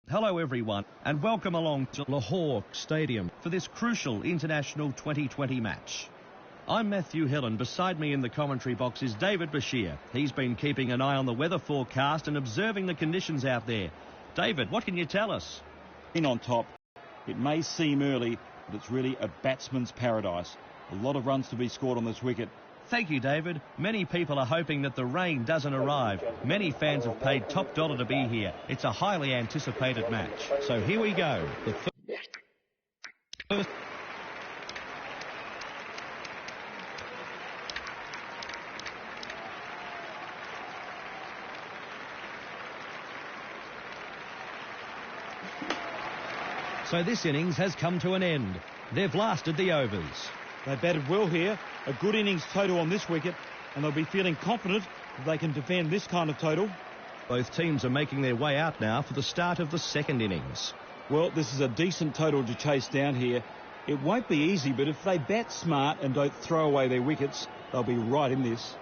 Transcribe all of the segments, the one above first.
Hello everyone and welcome along to Lahore Stadium for this crucial international 2020 match. I'm Matthew Hill and beside me in the commentary box is David Bashir. He's been keeping an eye on the weather forecast and observing the conditions out there. David, what can you tell us? In on top, it may seem early, but it's really a batsman's paradise. A lot of runs to be scored on this wicket. Thank you, David. Many people are hoping that the rain doesn't arrive. Many fans have paid top dollar to be here. It's a highly anticipated match. So here we go. The first... So this innings has come to an end. They've lasted the overs. They batted well here, a good innings total on this wicket, and they'll be feeling confident that they can defend this kind of total. Both teams are making their way out now for the start of the second innings. Well, this is a decent total to chase down here. It won't be easy, but if they bat smart and don't throw away their wickets, they'll be right in this.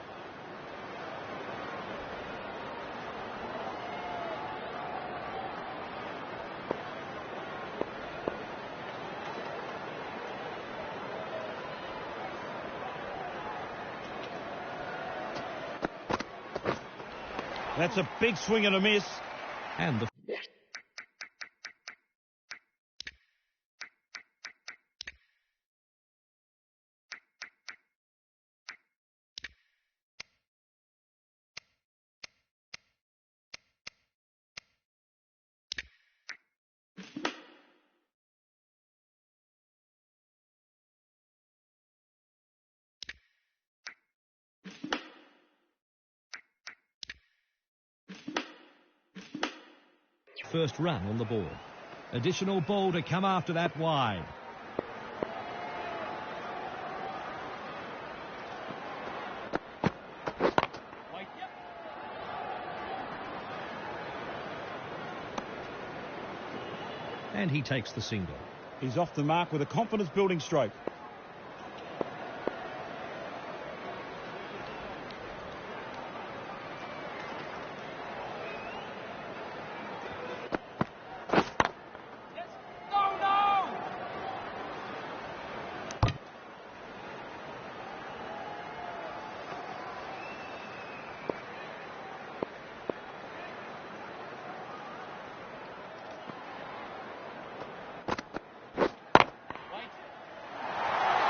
That's a big swing and a miss. And the... First run on the board. Additional ball to come after that wide. And he takes the single. He's off the mark with a confidence-building stroke.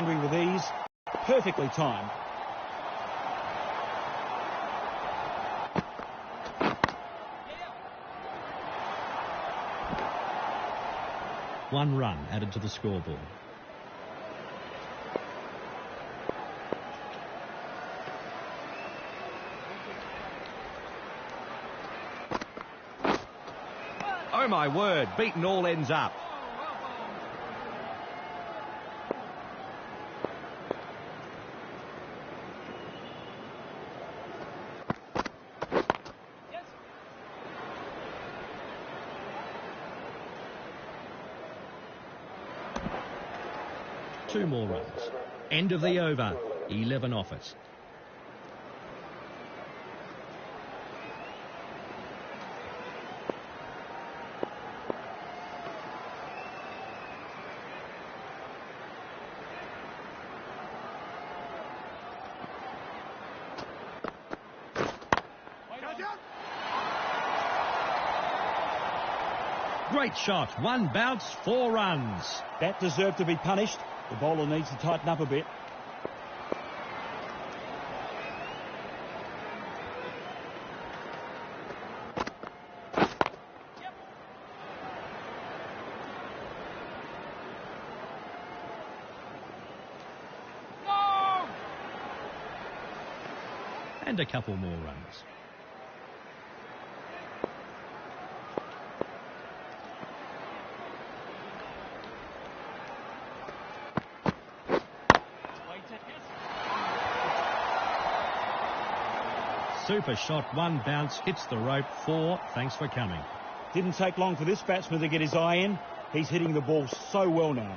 With ease, perfectly timed. One run added to the scoreboard. Oh my word, beaten all ends up. Two more runs. End of the over. 11 off it. Great shot. One bounce, 4 runs. That deserved to be punished. The bowler needs to tighten up a bit. No! And a couple more runs. Super shot, one bounce, hits the rope, 4. Thanks for coming. Didn't take long for this batsman to get his eye in. He's hitting the ball so well now.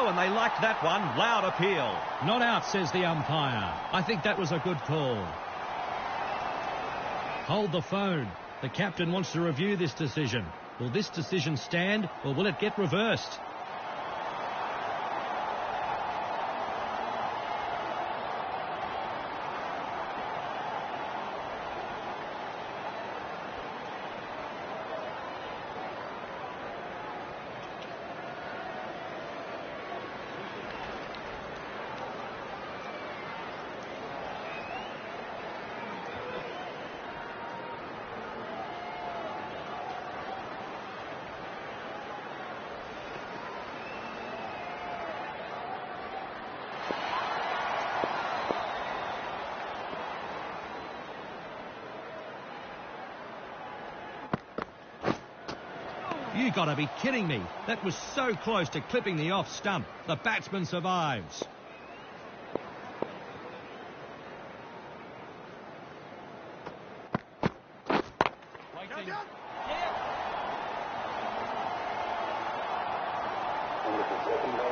Oh, and they liked that one. Loud appeal. Not out, says the umpire. I think that was a good call. Hold the phone. The captain wants to review this decision. Will this decision stand, or will it get reversed? You got to be kidding me. That was so close to clipping the off stump. The batsman survives.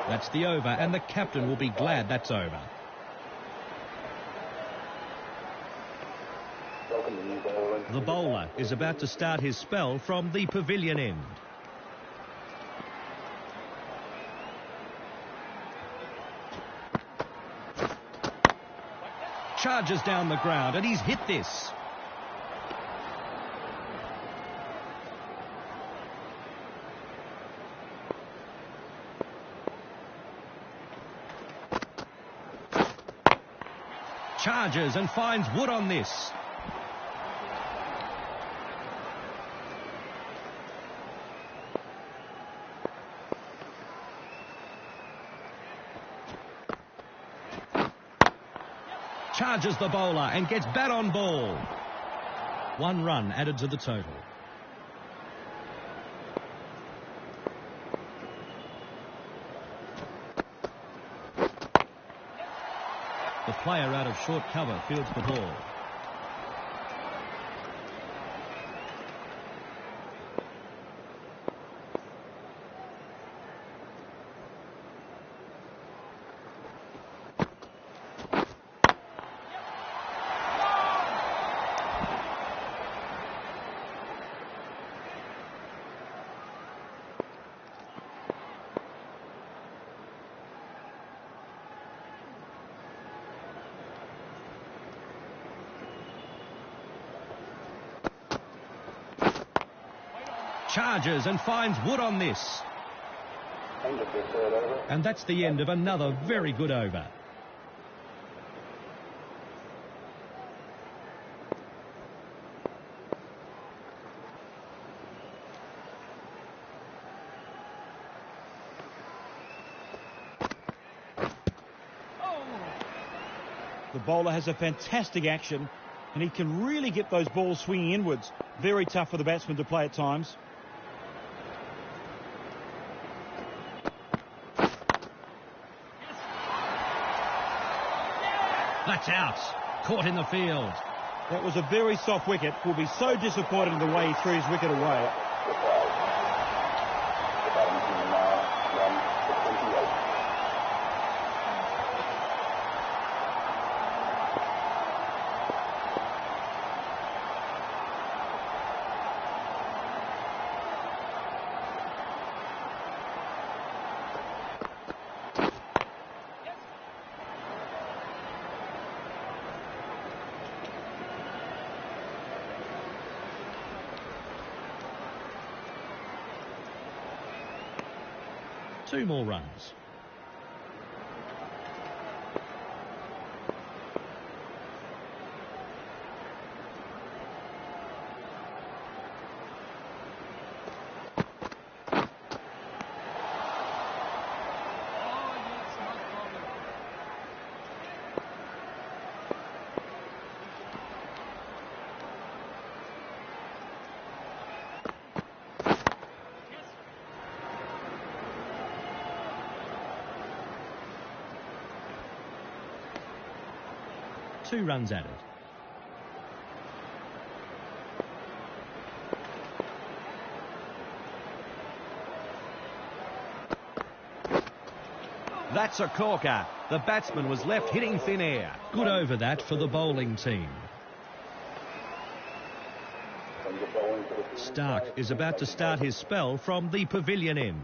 That's the over, and the captain will be glad that's over. The bowler is about to start his spell from the pavilion end. Charges down the ground, and he's hit this. Charges and finds wood on this. Charges the bowler and gets bat on ball. 1 run added to the total. The player out of short cover fields the ball. Charges and finds wood on this. And that's the end of another very good over. The bowler has a fantastic action, and he can really get those balls swinging inwards. Very tough for the batsman to play at times. That's out. Caught in the field. That was a very soft wicket. Will be so disappointed in the way he threw his wicket away. Two more runs. Two runs added. That's a corker. The batsman was left hitting thin air. Good over that for the bowling team. Stark is about to start his spell from the pavilion end.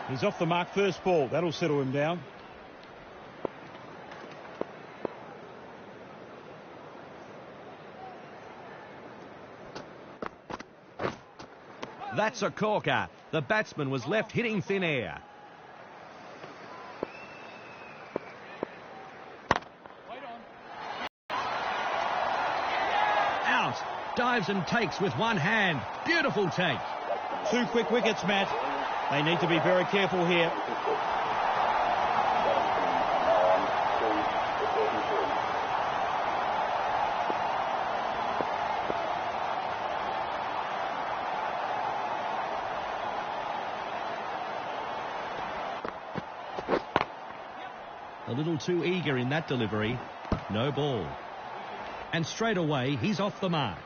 He's off the mark first ball. That'll settle him down. That's a corker. The batsman was left hitting thin air. Out. Dives and takes with one hand. Beautiful take. 2 quick wickets, Matt. They need to be very careful here. A little too eager in that delivery. No ball. And straight away, he's off the mark.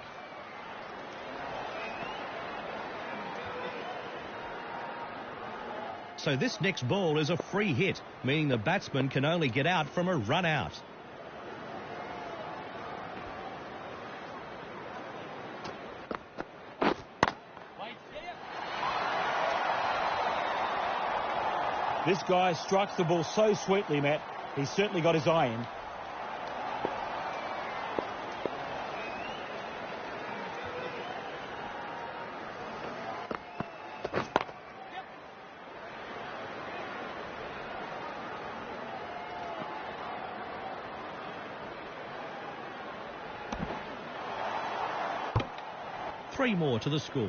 So this next ball is a free hit, meaning the batsman can only get out from a run out. This guy strikes the ball so sweetly, Matt. He's certainly got his eye in. Three more to the score.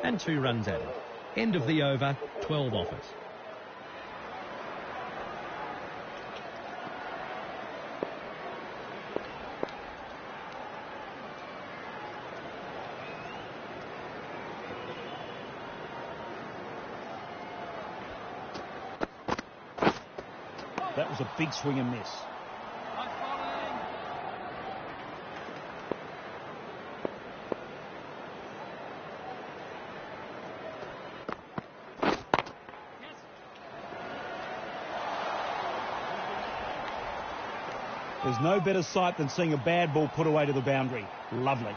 And 2 runs added. End of the over, 12 off it. That was a big swing and miss. There's no better sight than seeing a bad ball put away to the boundary. Lovely.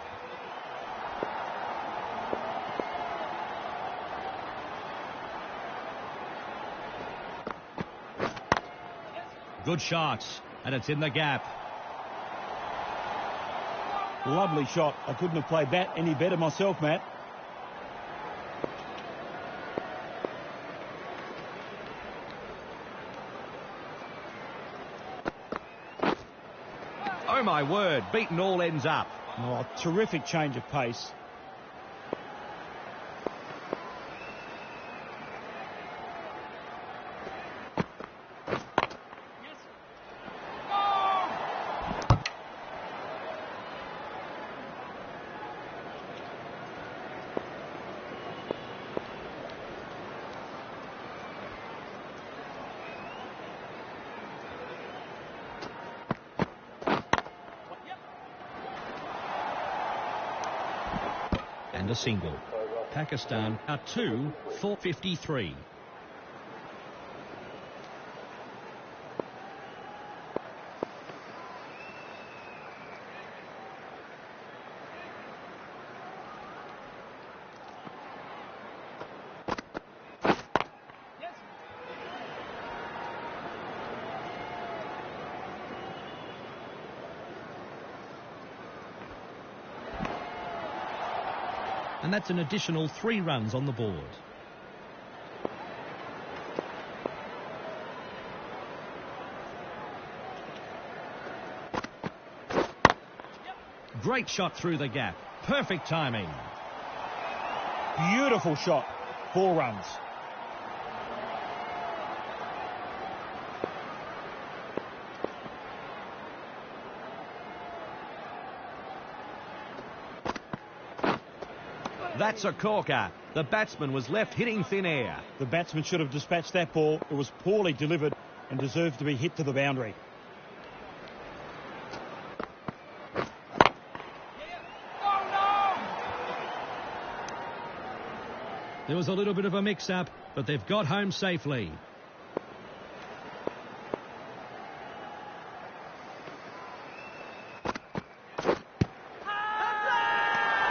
Good shot, and it's in the gap. Lovely shot. I couldn't have played that any better myself, Matt. Oh my word, beaten all ends up. Oh, terrific change of pace. And a single. Pakistan are 2 for 53. And that's an additional 3 runs on the board. Great shot through the gap. Perfect timing. Beautiful shot. 4 runs. That's a corker. The batsman was left hitting thin air. The batsman should have dispatched that ball. It was poorly delivered and deserved to be hit to the boundary. There was a little bit of a mix-up, but they've got home safely.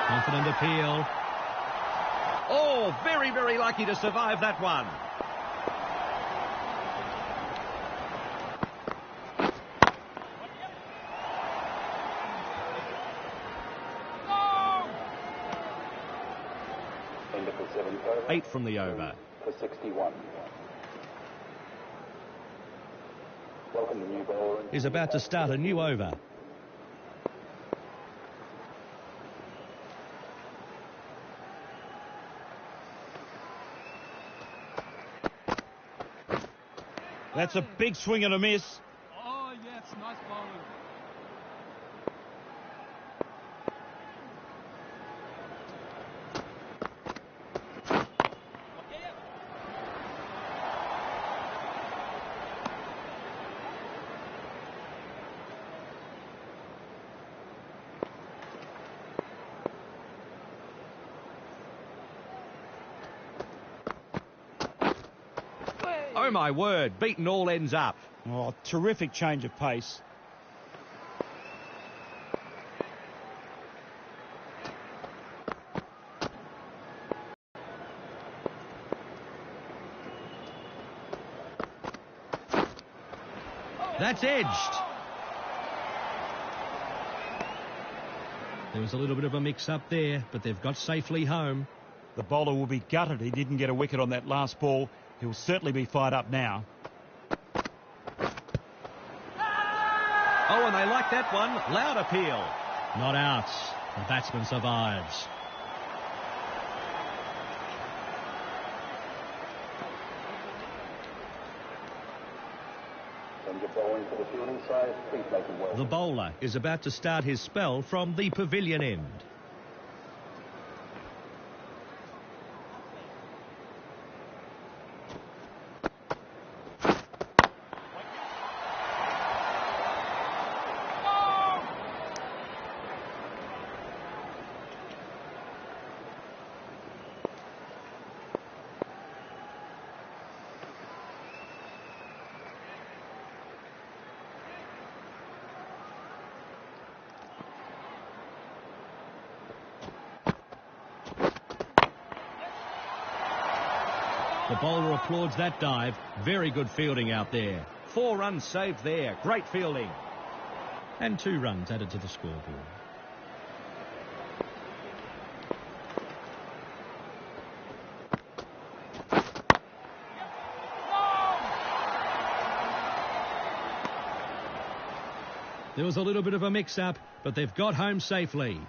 Confident appeal. Oh, very, very lucky to survive that one. Eight from the over. For 61. Welcome the new bowler. Is about to start a new over. That's a big swing and a miss. Oh, yes, nice bowling. Oh, my word. Beaten all ends up. Oh, terrific change of pace. That's edged. There was a little bit of a mix-up there, but they've got safely home. The bowler will be gutted he didn't get a wicket on that last ball. He'll certainly be fired up now. Oh, and they like that one. Loud appeal. Not out. The batsman survives. When you're bowling for the fielding side, please make them well. The bowler is about to start his spell from the pavilion end. The bowler applauds that dive. Very good fielding out there. 4 runs saved there. Great fielding. And 2 runs added to the scoreboard. There was a little bit of a mix-up, but they've got home safely.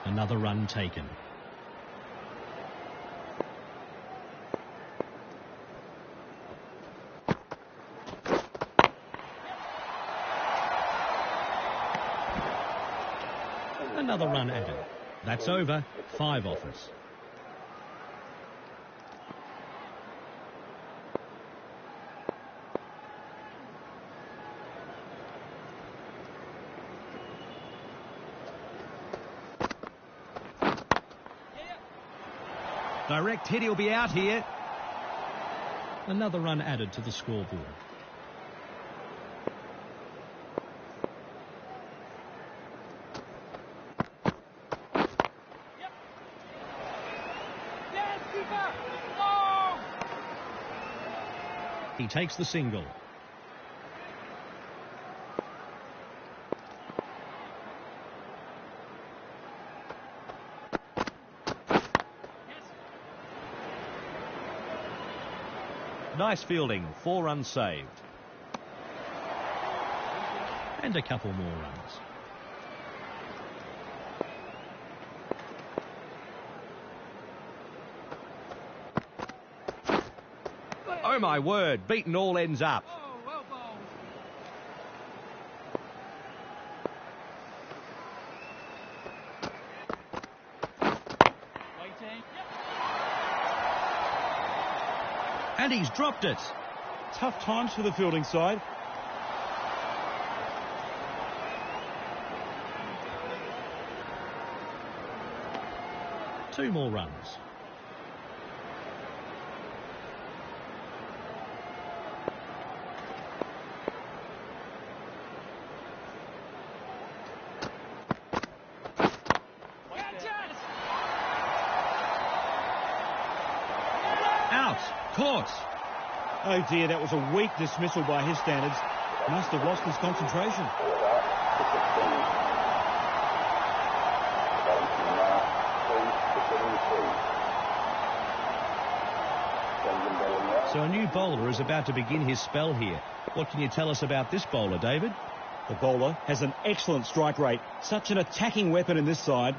Another run taken. Another run added. That's over. 5 offers. Direct hit, he'll be out here. Another run added to the scoreboard. He takes the single. Nice fielding, 4 runs saved. And a couple more runs. Oh my word, beaten all ends up. Oh, well bowled. Waiting. And he's dropped it. Tough times for the fielding side. Two more runs. Out. Caught. Oh dear, that was a weak dismissal by his standards. Must have lost his concentration. So a new bowler is about to begin his spell here. What can you tell us about this bowler, David? The bowler has an excellent strike rate. Such an attacking weapon in this side.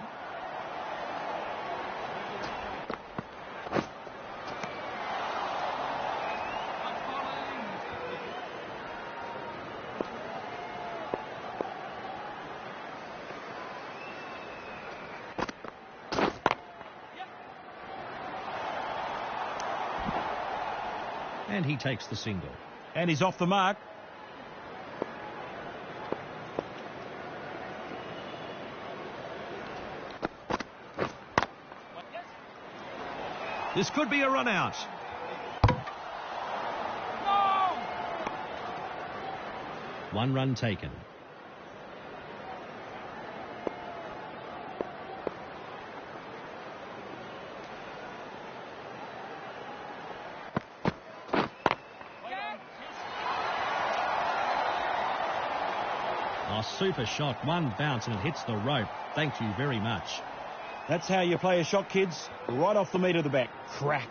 And he takes the single. And he's off the mark. This could be a run out. No! 1 run taken. A super shot. One bounce and it hits the rope. Thank you very much. That's how you play a shot, kids. Right off the meat of the back. Crack.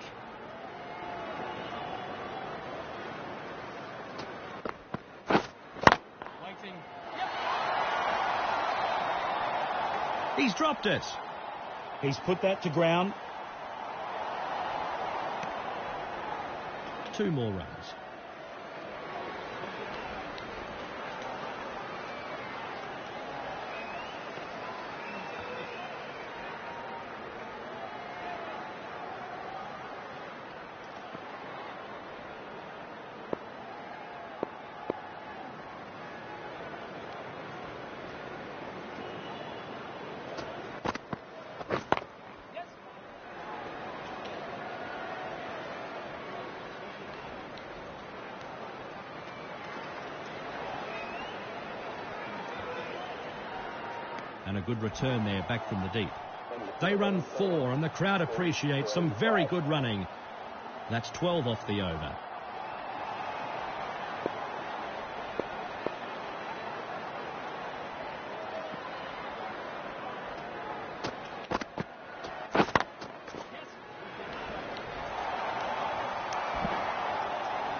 Waiting. He's dropped it. He's put that to ground. 2 more runs. And a good return there back from the deep. They run 4 and the crowd appreciates some very good running. That's 12 off the over.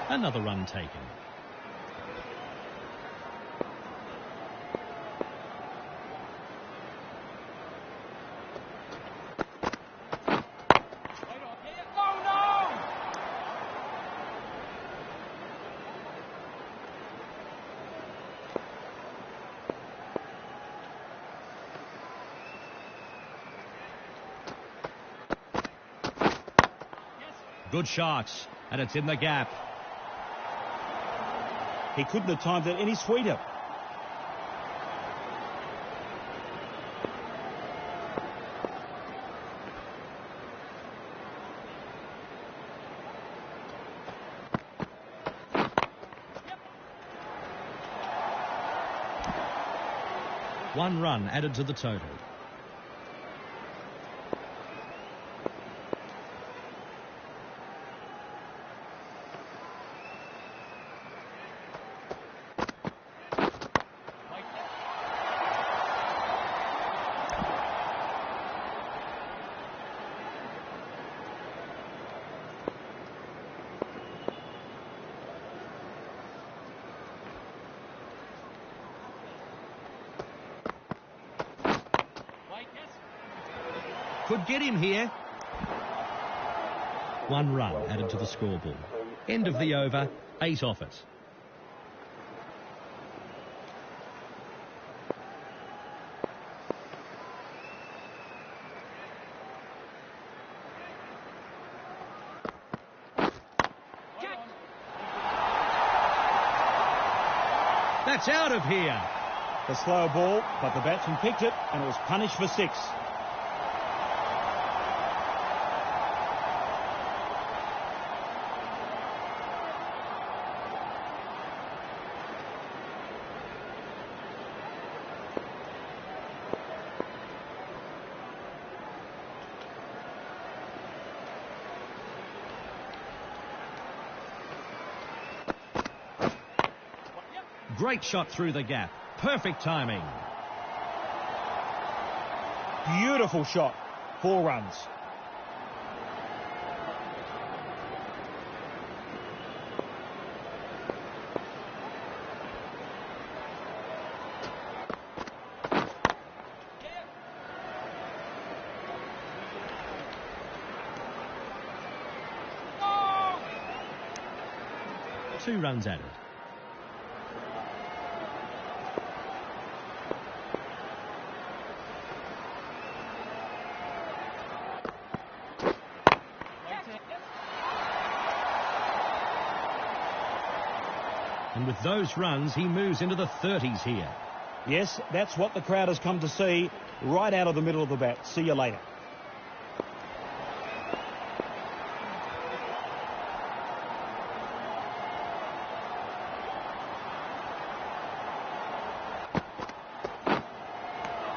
Another run taken. Good shot, and it's in the gap. He couldn't have timed it any sweeter. One run added to the total. could get him here. 1 run added to the scoreboard. End of the over, 8 off it. That's out of here. The slow ball, but the batsman picked it and it was punished for 6. Great shot through the gap. Perfect timing. Beautiful shot. 4 runs. No! 2 runs added. And with those runs, he moves into the 30s here. Yes, that's what the crowd has come to see, right out of the middle of the bat. See you later.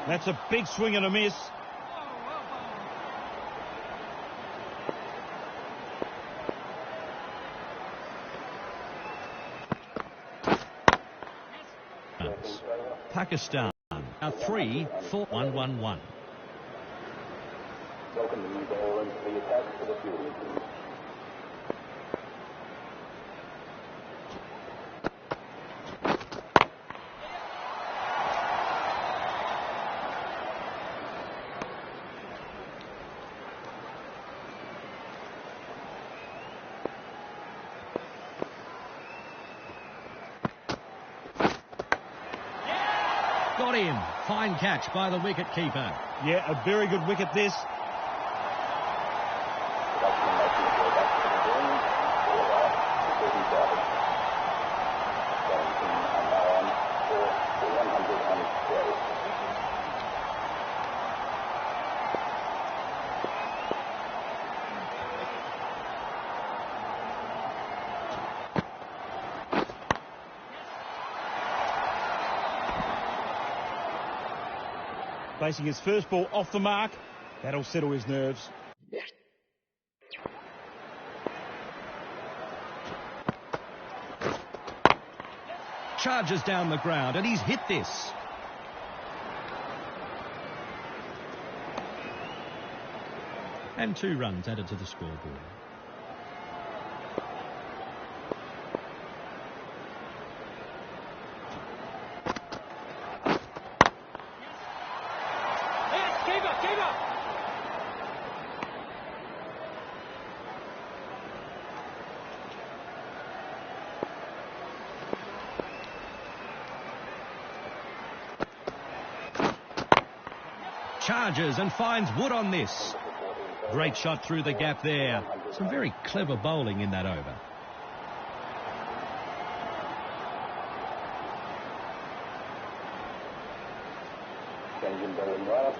That's a big swing and a miss. Pakistan are 3-4-1-1-1. Welcome the new bowler into the attack for the field. Got him. Fine catch by the wicket keeper. Yeah, a very good wicket this. Production making it go back to the green. All right, because he's out. Wellington are now on for 112. Facing his first ball off the mark. That'll settle his nerves. Charges down the ground, and he's hit this. And 2 runs added to the scoreboard. Keep up! Charges and finds wood on this. Great shot through the gap there. Some very clever bowling in that over.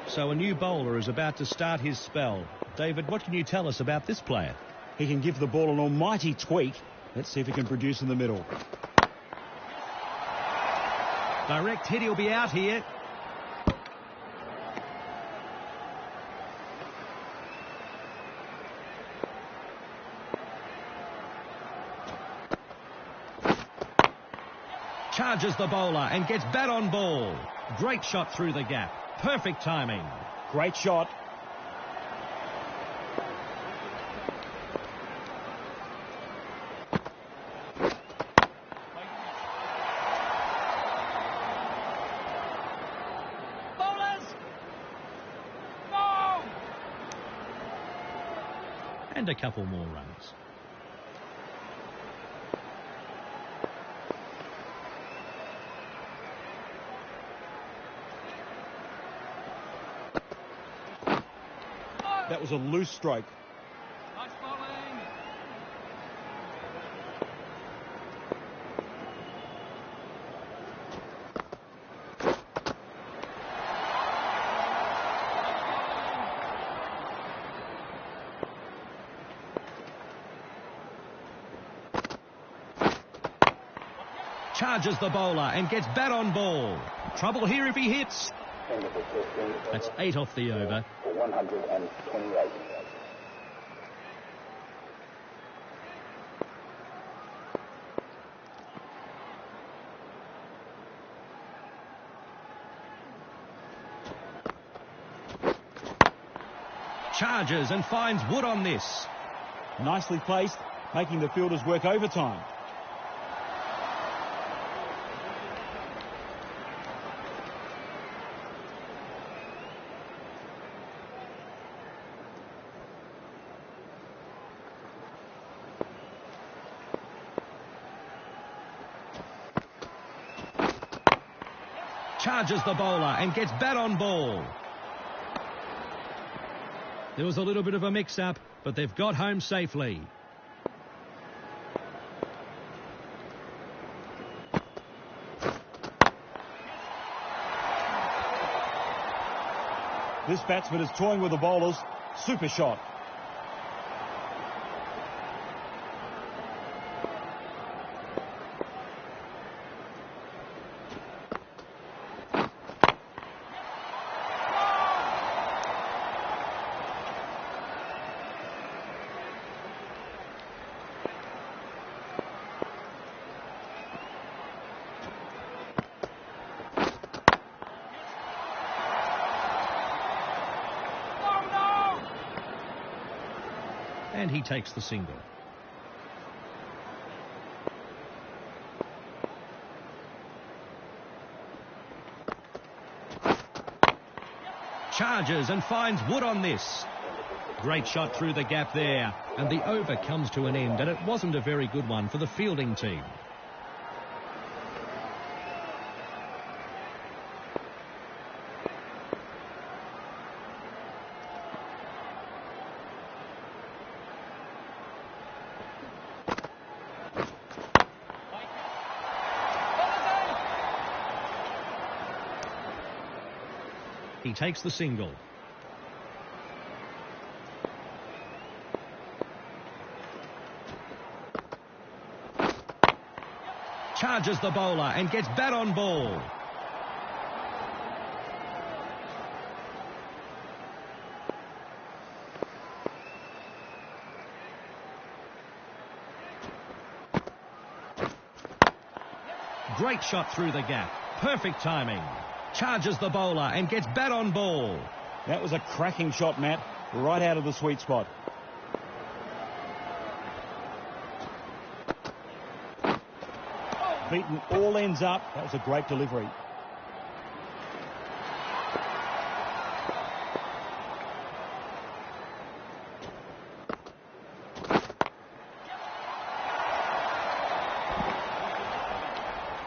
So a new bowler is about to start his spell. David, what can you tell us about this player? He can give the ball an almighty tweak. Let's see if he can produce in the middle. Direct hit, he'll be out here. Charges the bowler and gets bat on ball. Great shot through the gap. Perfect timing. Great shot. Bowlers! No! and a couple more runs. That was a loose stroke. Nice bowling. Charges the bowler and gets bat on ball. Trouble here if he hits. That's 8 off the over. For 128. Charges and finds wood on this. Nicely placed, making the fielders work overtime. Charges the bowler and gets bat on ball. There was a little bit of a mix-up, but they've got home safely. This batsman is toying with the bowlers. Super shot. And he takes the single. Charges and finds wood on this. Great shot through the gap there. And the over comes to an end, and it wasn't a very good one for the fielding team. He takes the single. Charges the bowler and gets bat on ball. Great shot through the gap. Perfect timing. Charges the bowler and gets bat on ball. That was a cracking shot, Matt. Right out of the sweet spot. Beaten all ends up. That was a great delivery.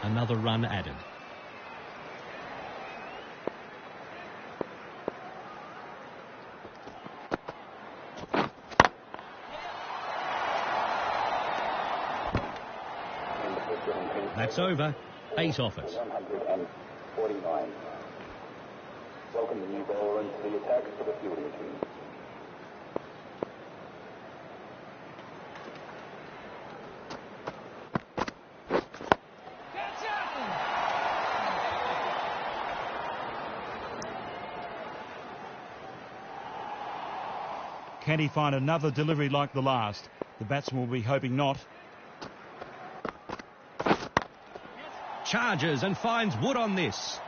Another run added. That's over. 8 off it. 149. Welcome the new bowler into the attack for the fielding team. Can he find another delivery like the last? The batsman will be hoping not. Charges and finds wood on this.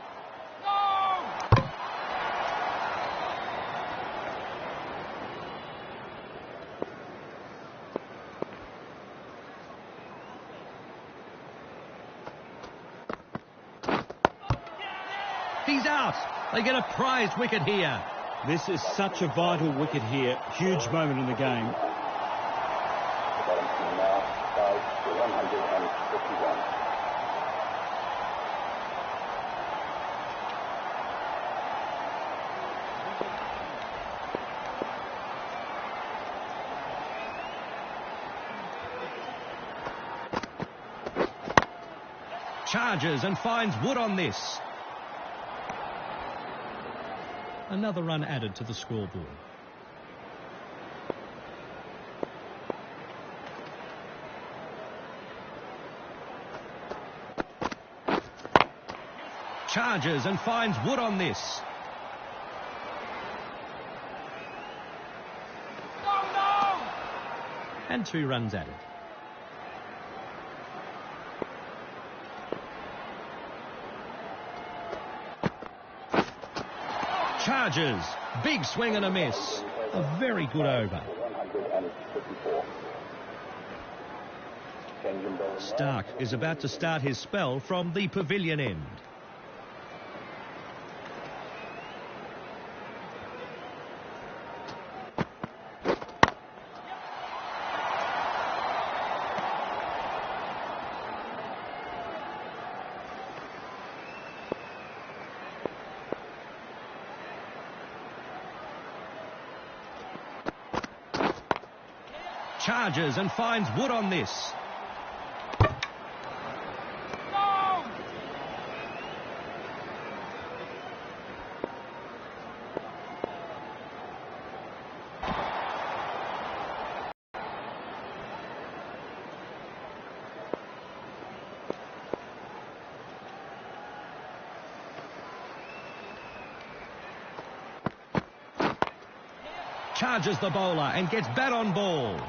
He's out. They get a prized wicket here. This is such a vital wicket here. Huge moment in the game. Charges and finds wood on this. Another run added to the scoreboard. Charges and finds wood on this. And 2 runs added. Charges. Big swing and a miss. A very good over. 154. Changing ball. Stark is about to start his spell from the pavilion end. Charges and finds wood on this. Charges the bowler and gets bat on ball.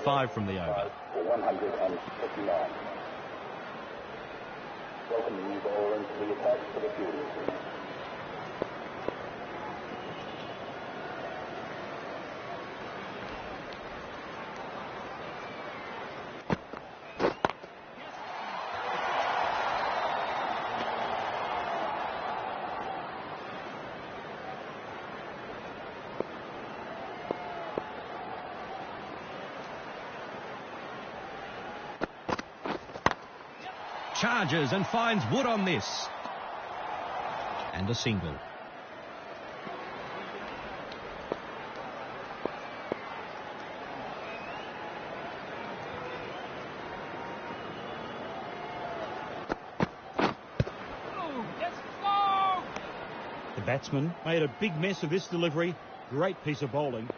Five from the over. For 159. Welcome the new ball into the attack for the field. Charges and finds wood on this. And a single. The batsman made a big mess of this delivery. Great piece of bowling.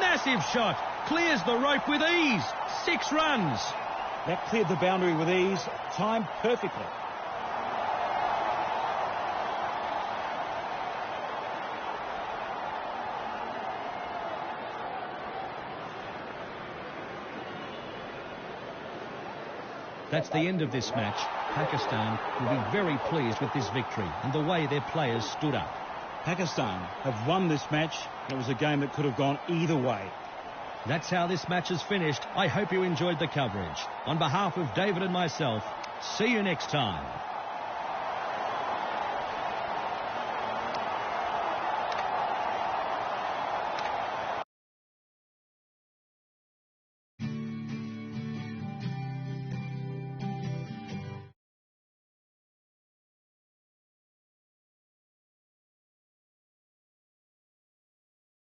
Massive shot. Clears the rope with ease. 6 runs. That cleared the boundary with ease. Timed perfectly. That's the end of this match. Pakistan will be very pleased with this victory and the way their players stood up. Pakistan have won this match. It was a game that could have gone either way. That's how this match is finished. I hope you enjoyed the coverage. On behalf of David and myself, see you next time.